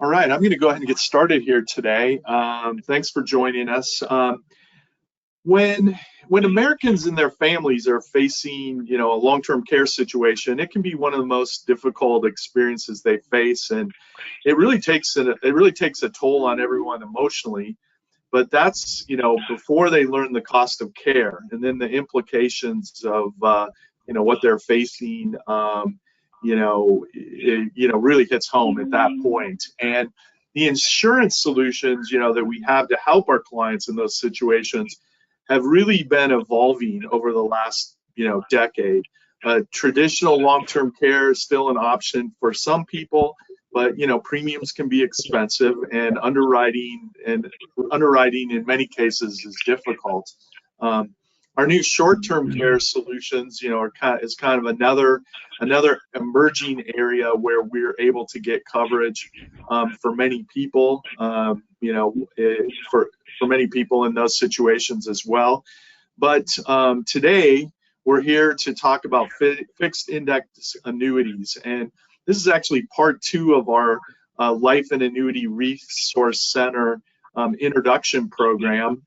All right, I'm going to go ahead and get started here today. Thanks for joining us. When when Americans and their families are facing, a long-term care situation, it can be one of the most difficult experiences they face, and it really takes a toll on everyone emotionally. But that's, before they learn the cost of care, and then the implications of, what they're facing. Really hits home at that point. And the insurance solutions, that we have to help our clients in those situations have really been evolving over the last, decade. Traditional long-term care is still an option for some people, but premiums can be expensive, and underwriting in many cases is difficult. Um, our new short-term care solutions, is kind of another emerging area where we're able to get coverage for many people. For many people in those situations as well. But today we're here to talk about fixed index annuities, and this is actually part two of our Life and Annuity Resource Center introduction program.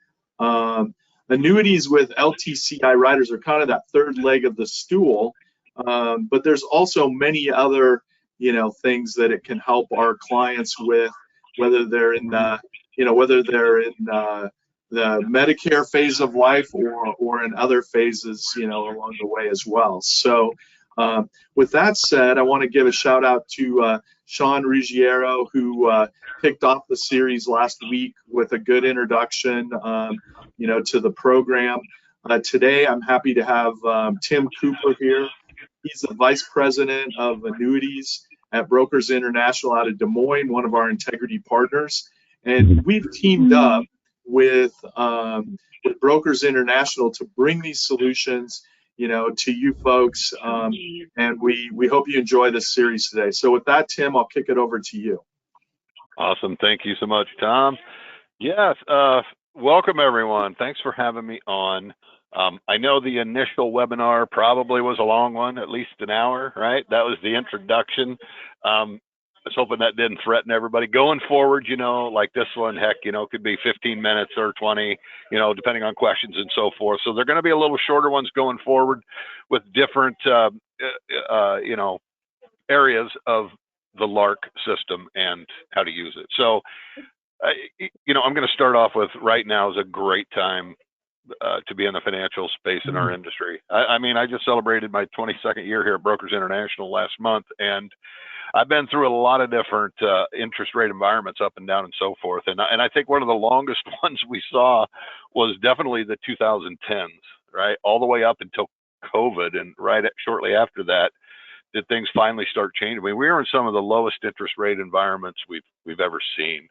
Annuities with LTCI riders are kind of that third leg of the stool, but there's also many other, things that it can help our clients with, whether they're in the Medicare phase of life, or in other phases, along the way as well. So with that said, I want to give a shout out to Sean Ruggiero, who kicked off the series last week with a good introduction, to the program. Today, I'm happy to have Tim Cooper here. He's the Vice President of Annuities at Brokers International out of Des Moines, one of our integrity partners. And we've teamed up with Brokers International to bring these solutions, to you folks. And we hope you enjoy this series today. So with that, Tim, I'll kick it over to you. Awesome. Thank you so much, Tom. Yes. Welcome, everyone. Thanks for having me on. I know the initial webinar probably was a long one, at least an hour, right? That was the introduction. I was hoping that didn't threaten everybody. Going forward, like this one, heck, could be 15 minutes or 20, depending on questions and so forth. So they're going to be a little shorter ones going forward with different, areas of the Larc system and how to use it. So, I'm going to start off with right now is a great time to be in the financial space in our industry. I just celebrated my 22nd year here at Brokers International last month, and I've been through a lot of different interest rate environments up and down and so forth. And I think one of the longest ones we saw was definitely the 2010s, right? All the way up until COVID, and shortly after that, did things finally start changing. We were in some of the lowest interest rate environments we've ever seen.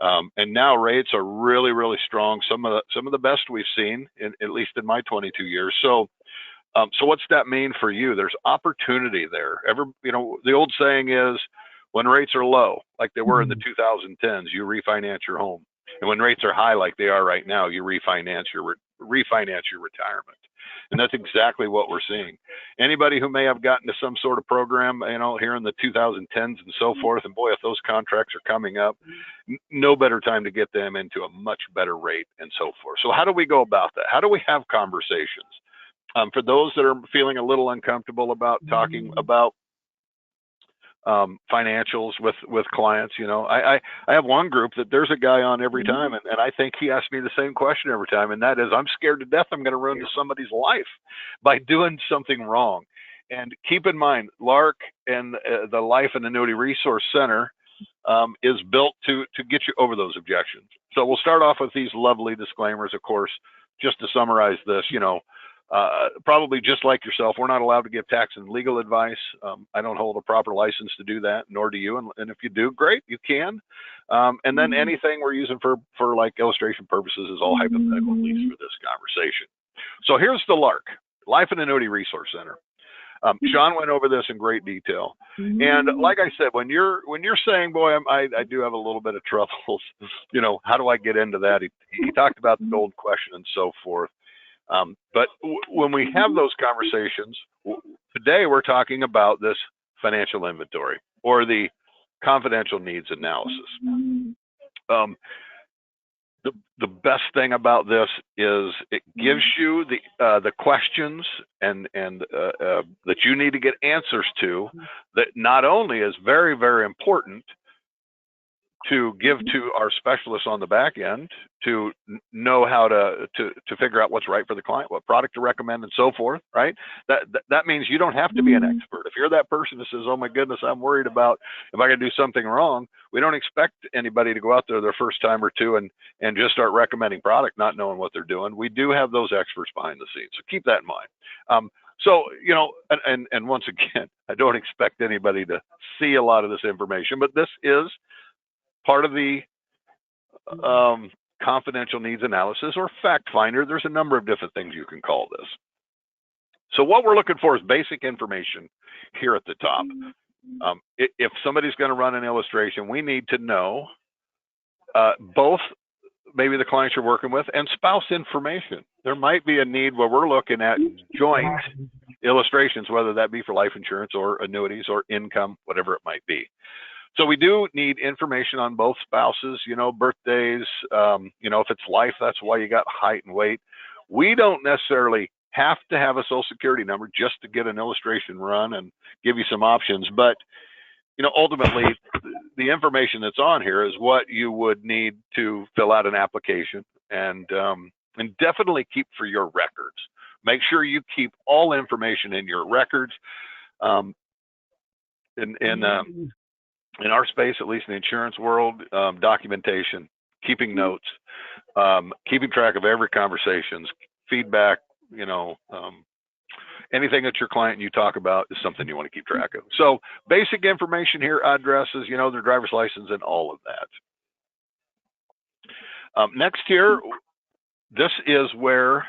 And now rates are really, really strong. Some of the best we've seen, at least in my 22 years. So what's that mean for you? There's opportunity there. The old saying is, when rates are low, like they were in the 2010s, you refinance your home. And when rates are high, like they are right now, you refinance your retirement. And that's exactly what we're seeing. Anybody who may have gotten to some sort of program, here in the 2010s and so forth, and boy, if those contracts are coming up, no better time to get them into a much better rate and so forth. So how do we go about that? How do we have conversations? For those that are feeling a little uncomfortable about talking about financials with clients, I have one group that there's a guy on every time, and I think he asks me the same question every time, and that is, I'm scared to death I'm going to ruin somebody's life by doing something wrong. And keep in mind, Larc and the Life and Annuity Resource Center is built to get you over those objections. So we'll start off with these lovely disclaimers, of course, just to summarize this. Probably just like yourself, we're not allowed to give tax and legal advice. I don't hold a proper license to do that, nor do you. And if you do, great, you can. And then anything we're using for like illustration purposes is all hypothetical, at least for this conversation. So here's the Larc, Life and Annuity Resource Center. Sean went over this in great detail. And like I said, when you're saying, boy, I do have a little bit of troubles, how do I get into that? He talked about the gold question and so forth. But when we have those conversations, today we're talking about this financial inventory, or the confidential needs analysis. The best thing about this is it gives you the questions and that you need to get answers to, that not only is very, very important to give to our specialists on the back end to know how to figure out what's right for the client, what product to recommend, and so forth, right? That means you don't have to be an expert. If you're that person that says, oh my goodness, I'm worried about if I can do something wrong, we don't expect anybody to go out there their first time or two and just start recommending product not knowing what they're doing. We do have those experts behind the scenes, so keep that in mind. So, you know, and once again, I don't expect anybody to see a lot of this information, but this is part of the confidential needs analysis or fact finder. There's a number of different things you can call this. So what we're looking for is basic information here at the top. If somebody's going to run an illustration, we need to know both maybe the clients you're working with and spouse information. There might be a need where we're looking at joint illustrations, whether that be for life insurance or annuities or income, whatever it might be. So we do need information on both spouses, you know, birthdays, you know, if it's life, that's why you got height and weight. We don't necessarily have to have a social security number just to get an illustration run and give you some options. But, you know, ultimately the information that's on here is what you would need to fill out an application and definitely keep for your records. Make sure you keep all information in your records. In our space, at least in the insurance world, documentation, keeping notes, keeping track of every conversations, feedback, you know, anything that your client and you talk about is something you want to keep track of. So basic information here, addresses, you know, their driver's license and all of that. Next here, this is where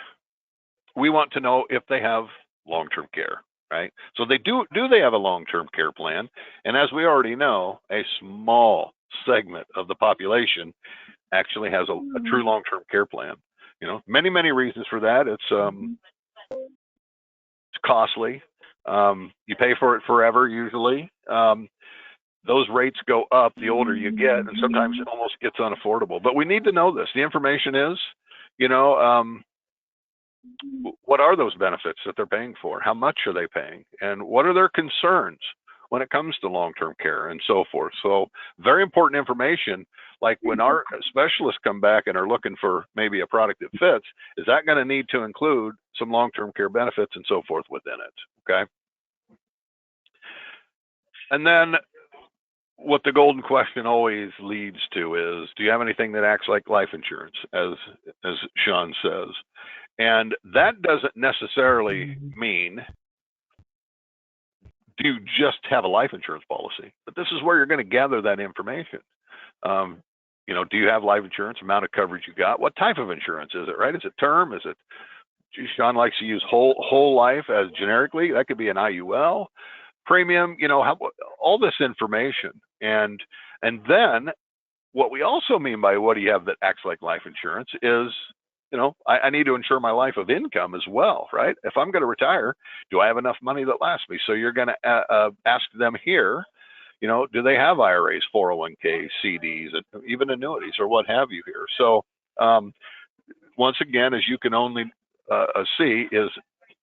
we want to know if they have long-term care. Right. So they do they have a long-term care plan? And as we already know, a small segment of the population actually has a true long-term care plan. You know, many reasons for that. It's costly. You pay for it forever usually. Those rates go up the older you get, and sometimes it almost gets unaffordable. But we need to know this. The information is, you know, what are those benefits that they're paying for? How much are they paying? And what are their concerns when it comes to long-term care and so forth? So very important information, like when our specialists come back and are looking for maybe a product that fits, is that going to need to include some long-term care benefits and so forth within it, okay? And then what the golden question always leads to is, do you have anything that acts like life insurance, as Sean says? And that doesn't necessarily mean do you just have a life insurance policy, but this is where you're going to gather that information. You know, do you have life insurance, amount of coverage you got? What type of insurance is it, right? Is it term? Is it, geez, Sean likes to use whole life as generically. That could be an IUL, premium, you know, all this information. And then what we also mean by what do you have that acts like life insurance is, you know, I need to insure my life of income as well, right? If I'm going to retire, do I have enough money that lasts me? So you're going to ask them here, you know, do they have IRAs, 401k, CDs, even annuities or what have you here? So once again, as you can only see, is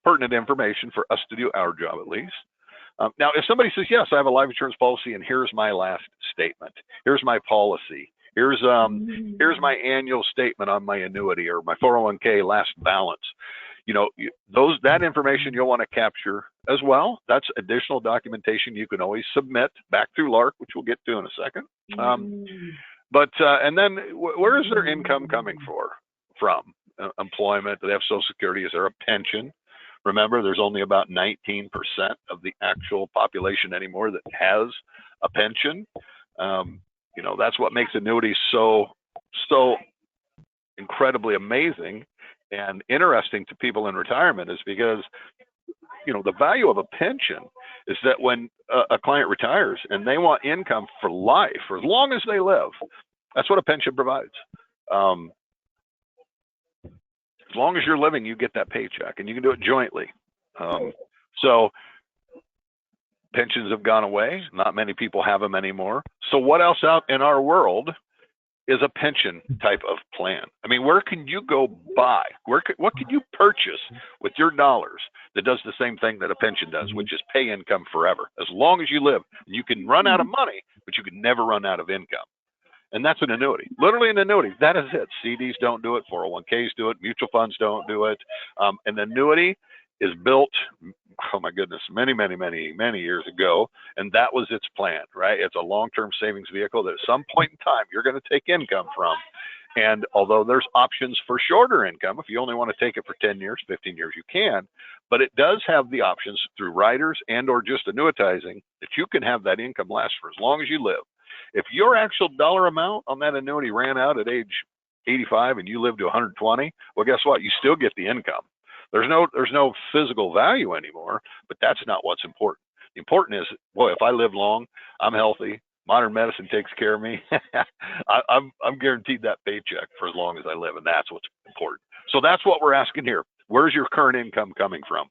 pertinent information for us to do our job at least. Now, if somebody says, yes, I have a life insurance policy and here's my last statement, here's my policy, here's my annual statement on my annuity or my 401k last balance, you know, that information you'll want to capture as well. That's additional documentation you can always submit back through Larc, which we'll get to in a second. And then where is their income coming from? Employment? Do they have Social Security? Is there a pension? Remember, there's only about 19% of the actual population anymore that has a pension. You know, that's what makes annuities so incredibly amazing and interesting to people in retirement, is because, you know, the value of a pension is that when a client retires and they want income for life, for as long as they live, that's what a pension provides. As long as you're living, you get that paycheck, and you can do it jointly. So Pensions have gone away. Not many people have them anymore. So what else out in our world is a pension type of plan? I mean, where can you go buy? What can you purchase with your dollars that does the same thing that a pension does, which is pay income forever, as long as you live? You can run out of money, but you can never run out of income. And that's an annuity, literally an annuity. That is it. CDs don't do it. 401ks do it. Mutual funds don't do it. An annuity is built, oh my goodness, many years ago. And that was its plan, right? It's a long-term savings vehicle that at some point in time, you're going to take income from. And although there's options for shorter income, if you only want to take it for 10 years, 15 years, you can. But it does have the options through riders and or just annuitizing that you can have that income last for as long as you live. If your actual dollar amount on that annuity ran out at age 85 and you live to 120, well, guess what? You still get the income. There's no physical value anymore, but that's not what's important. The important is, boy, if I live long, I'm healthy, modern medicine takes care of me, I'm guaranteed that paycheck for as long as I live, and that's what's important. So that's what we're asking here. Where's your current income coming from?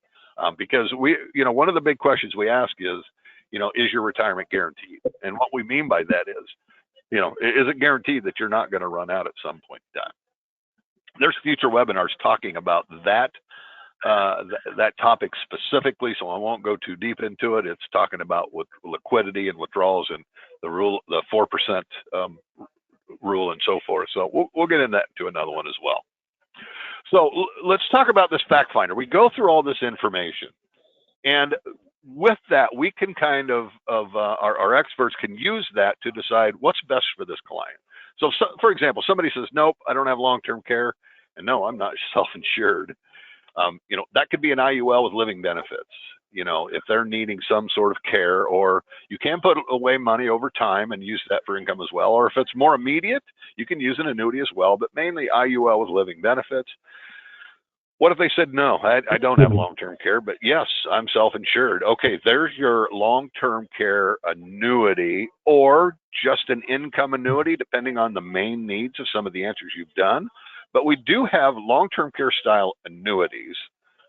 Because one of the big questions we ask is, is your retirement guaranteed? And what we mean by that is, is it guaranteed that you're not going to run out at some point in time? There's future webinars talking about that topic specifically, so I won't go too deep into it. It's talking about with liquidity and withdrawals and the 4% rule and so forth. So we'll get into another one as well. So let's talk about this fact finder. We go through all this information, and with that, we can kind of our experts can use that to decide what's best for this client. So, for example, somebody says, nope, I don't have long-term care, and no, I'm not self-insured. That could be an IUL with living benefits, if they're needing some sort of care, or you can put away money over time and use that for income as well. Or if it's more immediate, you can use an annuity as well, but mainly IUL with living benefits. What if they said, no, I don't have long-term care, but yes, I'm self-insured? Okay, there's your long-term care annuity, or just an income annuity, depending on the main needs of some of the answers you've done. But we do have long-term care style annuities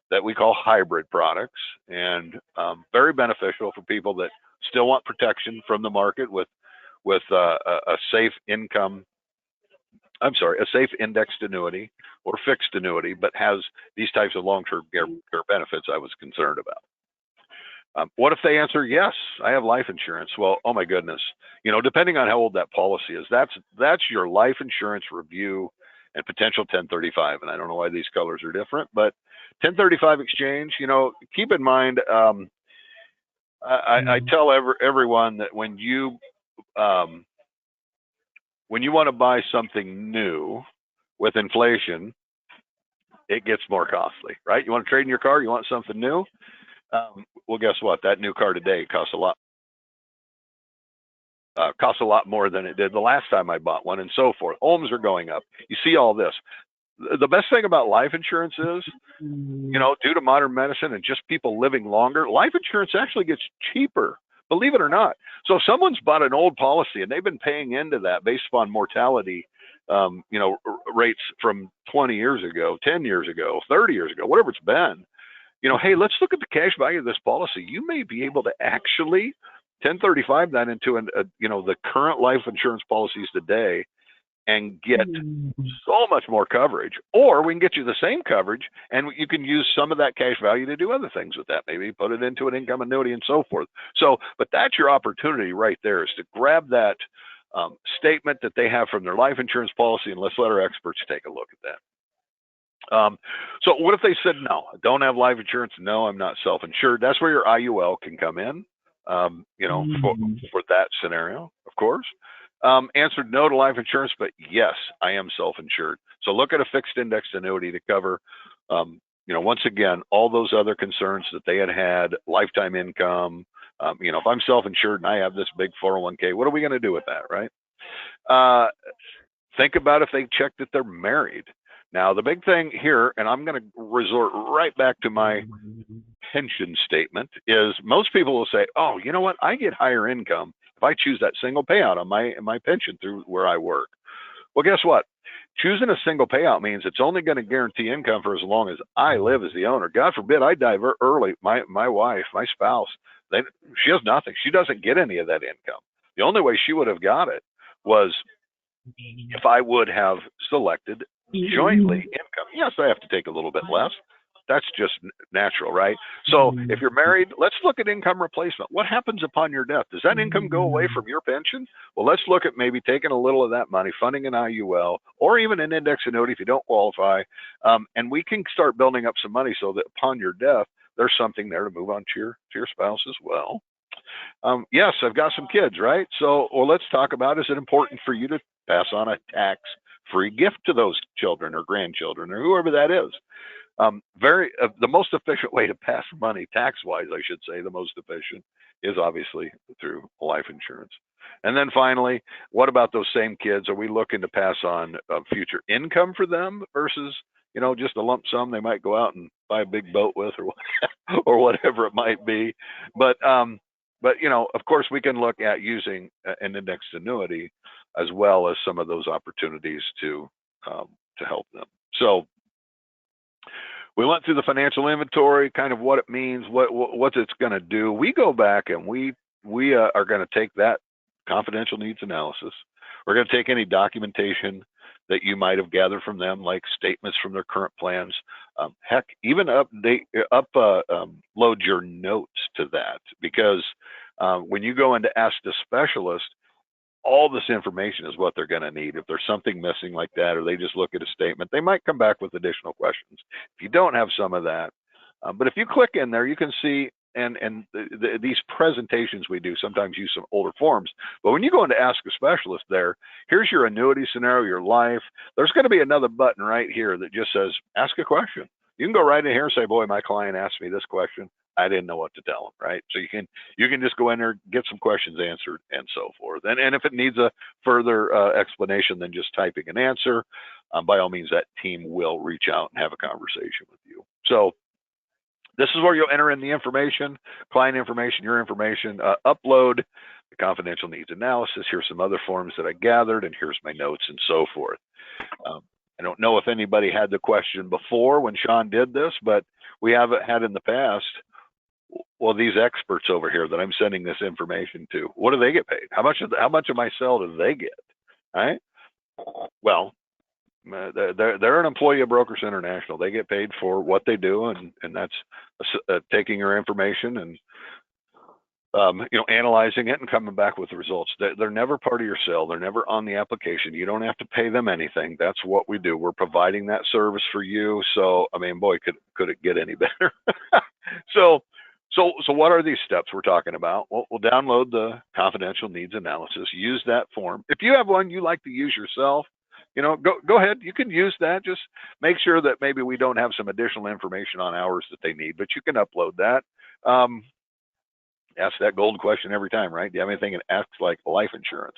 that we call hybrid products, and very beneficial for people that still want protection from the market with a safe indexed annuity or fixed annuity, but has these types of long-term care benefits I was concerned about. What if they answer, yes, I have life insurance? Well, oh my goodness, depending on how old that policy is, that's your life insurance review and potential 1035. And I don't know why these colors are different, but 1035 exchange, keep in mind, I tell everyone that when you want to buy something new with inflation, it gets more costly, right? You want to trade in your car, you want something new? Well, guess what? That new car today costs a lot more than it did the last time I bought one, and so forth. Homes are going up. You see all this. The best thing about life insurance is, due to modern medicine and just people living longer, life insurance actually gets cheaper, believe it or not. So if someone's bought an old policy and they've been paying into that based upon mortality, rates from 20 years ago, 10 years ago, 30 years ago, whatever it's been, hey, let's look at the cash value of this policy. You may be able to actually 1035 that into the current life insurance policies today and get so much more coverage, or we can get you the same coverage and you can use some of that cash value to do other things with that, maybe put it into an income annuity and so forth. So, but that's your opportunity right there, is to grab that statement that they have from their life insurance policy, and let's let our experts take a look at that. So what if they said, no, I don't have life insurance, no, I'm not self-insured? That's where your IUL can come in, for that scenario, of course. Answered no to life insurance, but yes, I am self-insured. So look at a fixed index annuity to cover, once again, all those other concerns that they had, lifetime income. If I'm self-insured and I have this big 401k, what are we going to do with that, right? Think about if they check that they're married. Now, the big thing here, and I'm going to resort right back to my pension statement, is most people will say, oh, you know what? I get higher income if I choose that single payout on my pension through where I work. Well, guess what? Choosing a single payout means it's only going to guarantee income for as long as I live as the owner. God forbid I die early. My wife, my spouse, She has nothing. She doesn't get any of that income. The only way she would have got it was if I would have selected jointly income. Yes, I have to take a little bit less. That's just natural, right? So if you're married, let's look at income replacement. What happens upon your death? Does that income go away from your pension? Well, let's look at maybe taking a little of that money, funding an IUL, or even an index annuity if you don't qualify, and we can start building up some money so that upon your death, there's something there to move on to your spouse as well. Yes, I've got some kids, right? So, well, let's talk about, is it important for you to pass on a tax-free gift to those children or grandchildren or whoever that is? The most efficient way to pass money, tax-wise, I should say, the most efficient is obviously through life insurance. And then finally, what about those same kids? Are we looking to pass on future income for them versus, just a lump sum they might go out and buy a big boat with or whatever it might be? But of course, we can look at using an indexed annuity as well as some of those opportunities to help them. So we went through the financial inventory, kind of what it means, what it's going to do. We go back and we are going to take that confidential needs analysis. We're going to take any documentation that you might have gathered from them, like statements from their current plans. Heck, even upload your notes to that, because when you go in to ask the specialist, all this information is what they're going to need. If there's something missing like that, or they just look at a statement, they might come back with additional questions. If you don't have some of that, but if you click in there, you can see, and these presentations we do sometimes use some older forms, but when you go in to ask a specialist there, here's your annuity scenario, your life. There's going to be another button right here that just says, ask a question. You can go right in here and say, boy, my client asked me this question. I didn't know what to tell them, right? So you can just go in there, get some questions answered, and so forth. And if it needs a further explanation than just typing an answer, by all means, that team will reach out and have a conversation with you. So this is where you'll enter in the information, client information, your information, upload the confidential needs analysis. Here's some other forms that I gathered, and here's my notes and so forth. I don't know if anybody had the question before when Sean did this, but we haven't had in the past. Well, these experts over here that I'm sending this information to, what do they get paid? How much of my sale do they get? All right. Well, they're an employee of Brokers International. They get paid for what they do, and that's taking your information and analyzing it and coming back with the results. They're never part of your sale. They're never on the application. You don't have to pay them anything. That's what we do. We're providing that service for you. So, I mean, boy, could it get any better? So what are these steps we're talking about? Well, we'll download the confidential needs analysis, use that form. If you have one you like to use yourself, go ahead. You can use that. Just make sure that maybe we don't have some additional information on hours that they need, but you can upload that. Ask that golden question every time, right? Do you have anything that asks like life insurance?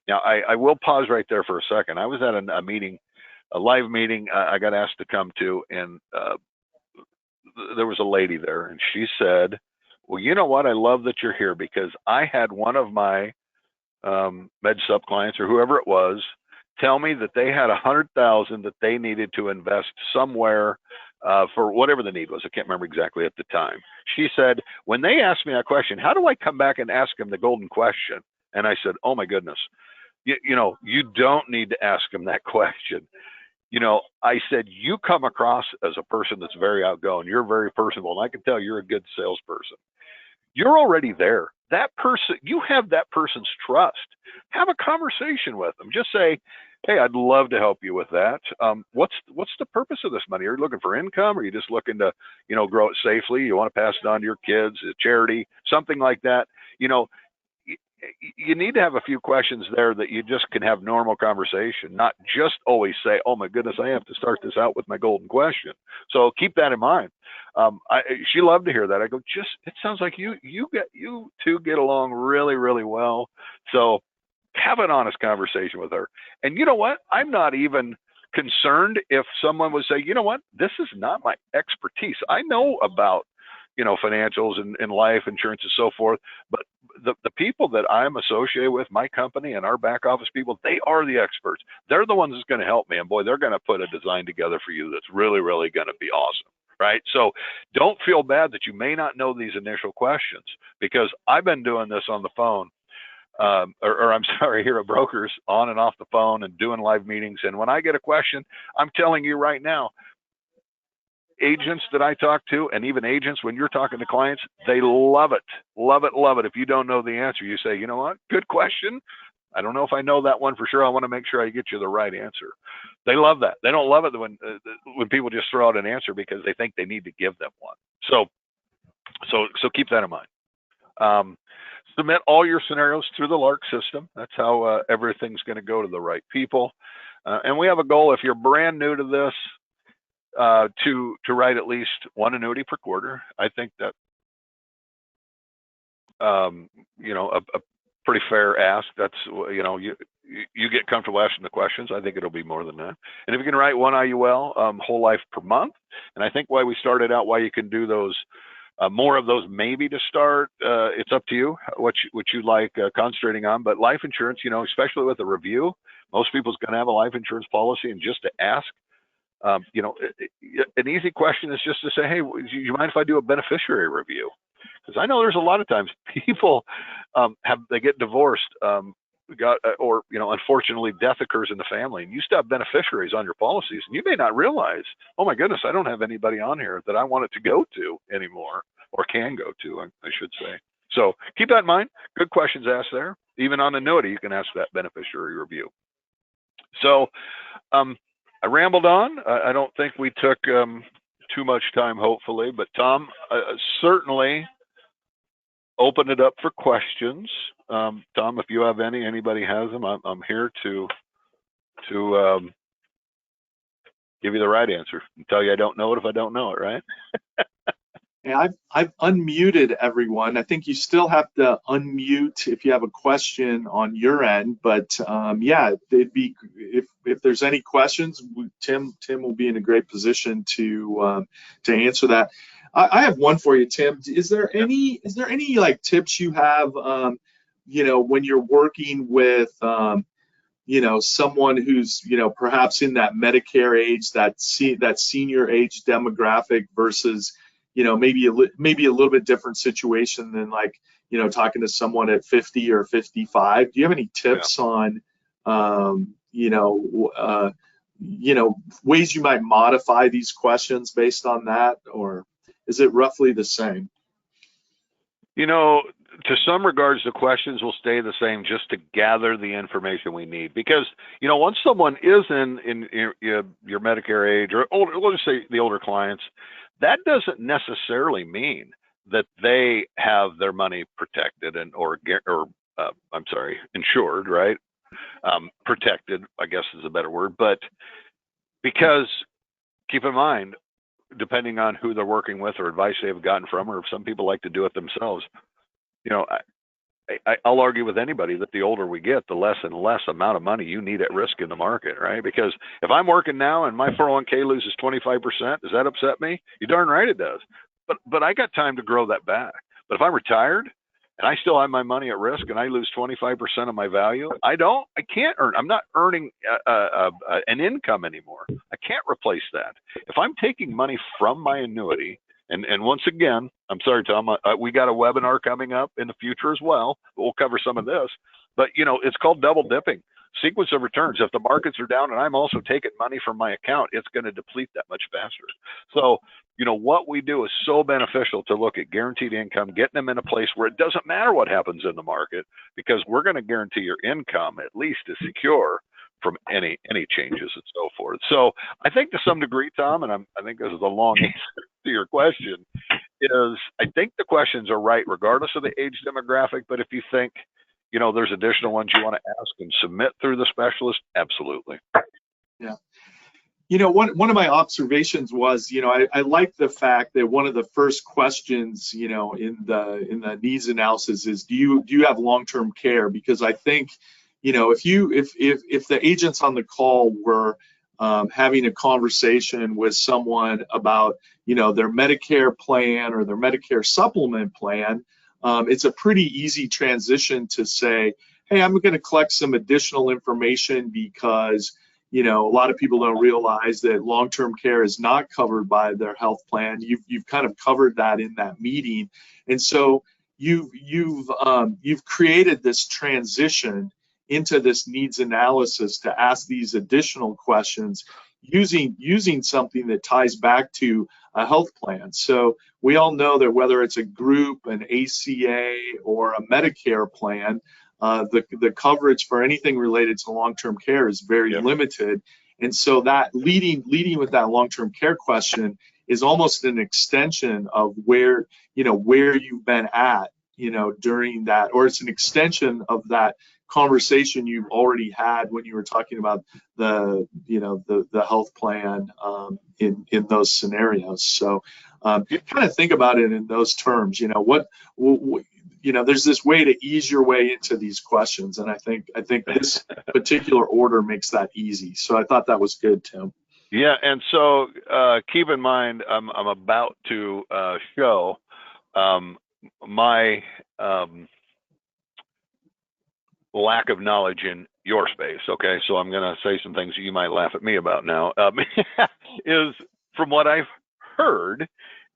Now, I will pause right there for a second. I was at a meeting, a live meeting I got asked to come to, and there was a lady there, and she said, well, you know what? I love that you're here, because I had one of my med sup clients or whoever it was tell me that they had $100,000 that they needed to invest somewhere for whatever the need was. I can't remember exactly at the time. She said, when they asked me that question, how do I come back and ask them the golden question? And I said, oh my goodness, you don't need to ask them that question. I said, you come across as a person that's very outgoing. You're very personable, and I can tell you're a good salesperson. You're already there. That person, you have that person's trust. Have a conversation with them. Just say, hey, I'd love to help you with that. What's the purpose of this money? Are you looking for income? Or are you just looking to, grow it safely? You want to pass it on to your kids, a charity, something like that. You need to have a few questions there that you just can have normal conversation, not just always say, oh my goodness, I have to start this out with my golden question. So keep that in mind. She loved to hear that. I go, it sounds like you two get along really, really well. So have an honest conversation with her. And you know what? I'm not even concerned if someone would say, you know what, this is not my expertise. I know about, financials and life insurance and so forth, but the people that I'm associated with, my company and our back office people, they are the experts. They're the ones that's going to help me. And boy, they're going to put a design together for you that's really, really going to be awesome. right? So don't feel bad that you may not know these initial questions, because I've been doing this on the phone, or I'm sorry, here at brokers, on and off the phone and doing live meetings. And when I get a question, I'm telling you right now, agents that I talk to, and even agents, when you're talking to clients, they love it, love it, love it. If you don't know the answer, you say, you know what, good question. I don't know if I know that one for sure. I want to make sure I get you the right answer. They love that. They don't love it when people just throw out an answer because they think they need to give them one. So keep that in mind. Submit all your scenarios through the Larc system. That's how everything's going to go to the right people. And we have a goal, if you're brand new to this, to write at least one annuity per quarter. I think that a pretty fair ask. That's, you get comfortable asking the questions. I think it'll be more than that. And if you can write one IUL whole life per month, and I think why we started out, why you can do those, more of those maybe to start, it's up to you what you like concentrating on. But life insurance, especially with a review, most people's going to have a life insurance policy, and just to ask, an easy question is just to say, hey, do you mind if I do a beneficiary review? Because I know there's a lot of times people they get divorced, or unfortunately death occurs in the family, and you still have beneficiaries on your policies, and you may not realize, oh my goodness, I don't have anybody on here that I want it to go to anymore, or can go to, I should say. So keep that in mind. Good questions asked there. Even on annuity, you can ask that beneficiary review. So I rambled on. I don't think we took too much time, hopefully, but Tom, certainly open it up for questions. Tom, if you have anybody has them, I'm here to give you the right answer and tell you I don't know it if I don't know it, right? Yeah, I've unmuted everyone. I think you still have to unmute if you have a question on your end, but yeah, it'd be, if there's any questions, Tim will be in a great position to answer that. I have one for you, Tim. Is there any like tips you have, when you're working with someone who's perhaps in that Medicare age, that senior age demographic versus maybe a little bit different situation than like talking to someone at 50 or 55? Do you have any tips on ways you might modify these questions based on that, or is it roughly the same? To some regards, the questions will stay the same just to gather the information we need. Because, once someone is in your Medicare age, or older, let's just say the older clients, that doesn't necessarily mean that they have their money protected or insured, right? Protected, I guess is a better word. But because, keep in mind, depending on who they're working with or advice they've gotten from, or if some people like to do it themselves, I'll argue with anybody that the older we get, the less and less amount of money you need at risk in the market, right? Because if I'm working now and my 401k loses 25%, does that upset me? You darn right it does. But I got time to grow that back. But if I'm retired and I still have my money at risk and I lose 25% of my value, I can't earn. I'm not earning an income anymore. I can't replace that. If I'm taking money from my annuity, and once again, I'm sorry, Tom, we got a webinar coming up in the future as well. We'll cover some of this, but it's called double dipping. Sequence of returns. If the markets are down and I'm also taking money from my account, it's going to deplete that much faster. So, what we do is so beneficial to look at guaranteed income, getting them in a place where it doesn't matter what happens in the market, because we're going to guarantee your income at least is secure from any changes and so forth. So I think to some degree, Tom, and I think this is a long answer to your question, is I think the questions are right regardless of the age demographic. But if you think, there's additional ones you want to ask and submit through the specialist, absolutely. Yeah. One of my observations was, I like the fact that one of the first questions, in the needs analysis is, do you have long-term care? Because I think, if the agents on the call were having a conversation with someone about, their Medicare plan or their Medicare supplement plan, it's a pretty easy transition to say, hey, I'm going to collect some additional information because, you know, a lot of people don't realize that long-term care is not covered by their health plan. You've kind of covered that in that meeting, and so you've created this transition into this needs analysis to ask these additional questions using something that ties back to a health plan. So we all know that whether it's a group, an ACA, or a Medicare plan, the coverage for anything related to long-term care is very limited. And so that leading with that long-term care question is almost an extension of where you've been at, during that, or it's an extension of that conversation you've already had when you were talking about the health plan in those scenarios. So kind of think about it in those terms. There's this way to ease your way into these questions, and I think this particular order makes that easy. So I thought that was good, Tim. Yeah, and so keep in mind, I'm about to show my lack of knowledge in your space. Okay, so I'm going to say some things that you might laugh at me about now. Is from what I've heard,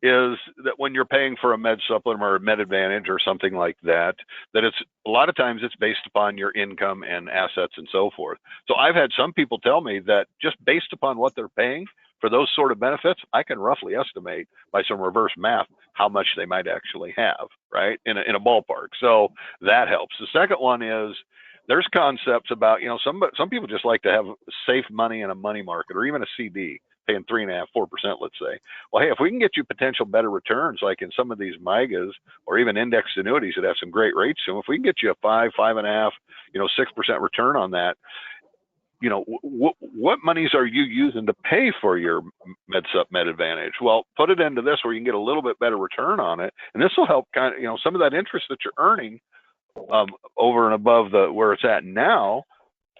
is that when you're paying for a med supplement or a med advantage or something like that, that it's a lot of times it's based upon your income and assets and so forth. So I've had some people tell me that just based upon what they're paying for those sort of benefits, I can roughly estimate by some reverse math how much they might actually have, right, in a ballpark. So that helps. The second one is there's concepts about, some people just like to have safe money in a money market or even a CD, paying 3.5%, 4%, let's say. Well, hey, if we can get you potential better returns, like in some of these MIGAs or even indexed annuities that have some great rates to them, if we can get you a 5, 5.5, 6% return on that, what monies are you using to pay for your med advantage? Well, put it into this where you can get a little bit better return on it, and this will help kind of, some of that interest that you're earning over and above where it's at now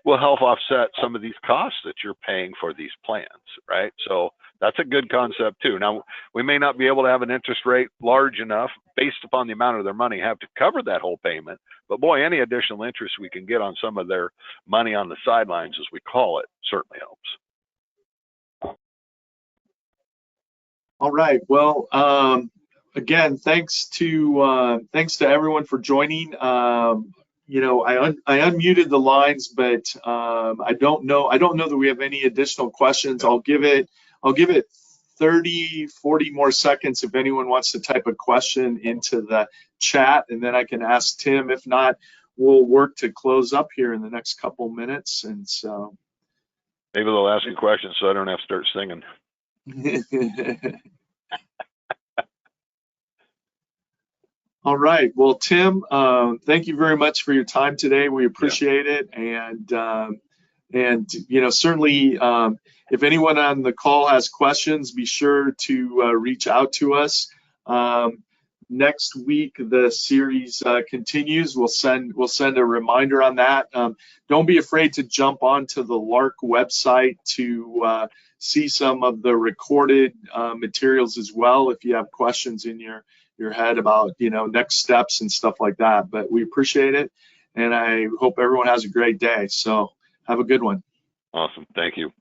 will help offset some of these costs that you're paying for these plans, right? So that's a good concept too. Now, we may not be able to have an interest rate large enough based upon the amount of their money have to cover that whole payment, but boy, any additional interest we can get on some of their money on the sidelines, as we call it, certainly helps. All right. Well, again, thanks to everyone for joining. I unmuted the lines, but I don't know that we have any additional questions. I'll give it 30, 40 more seconds if anyone wants to type a question into the chat, and then I can ask Tim. If not, we'll work to close up here in the next couple minutes. And so maybe they'll ask you questions so I don't have to start singing. All right. Well, Tim, thank you very much for your time today. We appreciate it. And certainly, if anyone on the call has questions, be sure to reach out to us. Next week, the series continues. We'll send a reminder on that. Don't be afraid to jump onto the Larc website to see some of the recorded materials as well if you have questions in your head about next steps and stuff like that. But we appreciate it, and I hope everyone has a great day. So have a good one. Awesome. Thank you.